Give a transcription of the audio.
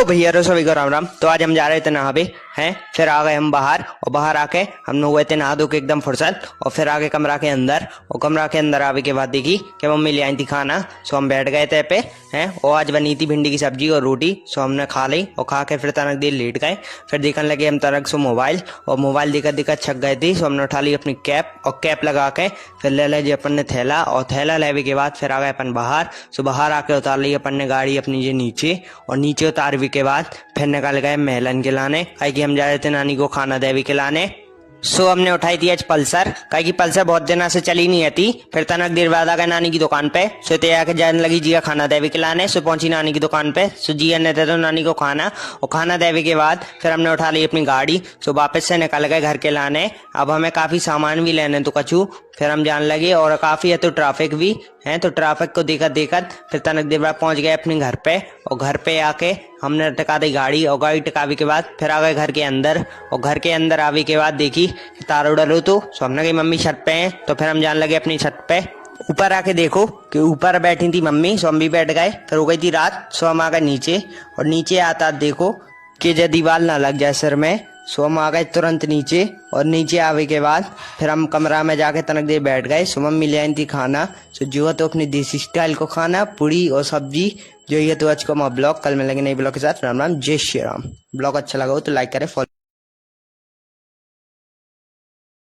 तो भैया रो सभी को राम राम। तो आज हम जा रहे थे नहावे हैं, फिर आ गए हम बाहर और बाहर आके हम हुए थे नहा धो के एकदम फुर्सत। और फिर आगे कमरा के अंदर और कमरा के अंदर आवे के बाद देखी कि मम्मी ले आई थी खाना। सो हम बैठ गए थे पे हैं और आज बनी थी भिंडी की सब्जी और रोटी। सो हमने खा ली और खा के फिर तनक देर लेट गए। फिर देखने लगे हम तनक सो मोबाइल और मोबाइल दिक्कत दिक्कत छक गई थी। सो हमने उठा ली अपनी कैप और कैप लगा के फिर ले ले जी अपन ने थैला और थैला लेने के बाद फिर आ गए अपन बाहर। सो बाहर आके उतार ली अपन ने गाड़ी अपनी जे नीचे और नीचे उतारवी के बाद फिर निकल गए महलन के लाने, काहे कि हम जा रहे थे नानी को खाना देवी के लाने। सो हमने उठाई थी आज पल्सर, काहे कि पल्सर बहुत दिनों से चली नहीं थी। फिर तनक देर बाद आ गए नानी की दुकान पे। सो ते आके जाने लगी जिया खाना देवी के लाने। सो पहुंची नानी की दुकान पे। सो जिया ने दे दो नानी को खाना और खाना देवी के बाद फिर हमने उठा ली अपनी गाड़ी। सो वापस से निकल गए घर के लाने। अब हमें काफी सामान भी लेने तो कछु फिर हम जान लगे और काफी है तो ट्रैफिक भी है। तो ट्रैफिक को देखत देखत फिर तनक देर बाद पहुंच गए अपने घर पे। और घर पे आके हमने टिका दी गाड़ी और गाड़ी टिकावी के बाद फिर आ गए घर के अंदर। और घर के अंदर आवे के बाद देखी तार डलो तो सो हमने कही मम्मी छत पे है। तो फिर हम जान लगे अपनी छत पे। ऊपर आके देखो कि ऊपर बैठी थी मम्मी। सो हम भी बैठ गए। फिर हो गई थी रात। सो हम आ गए नीचे और नीचे आता देखो कि जो दीवार ना लग जाए सिर में। सो हम आ गए तुरंत नीचे और नीचे आवे के बाद फिर हम कमरा में जाके तनक देर बैठ गए। सो मम्मी ले आई थी खाना। सो जो है तो अपनी देसी स्टाइल को खाना पूरी और सब्जी जो है। तो आज को मैं ब्लॉग कल मिलेंगे नई ब्लॉग के साथ। राम राम, जय श्री राम। ब्लॉग अच्छा लगा हो तो लाइक करें, फॉलो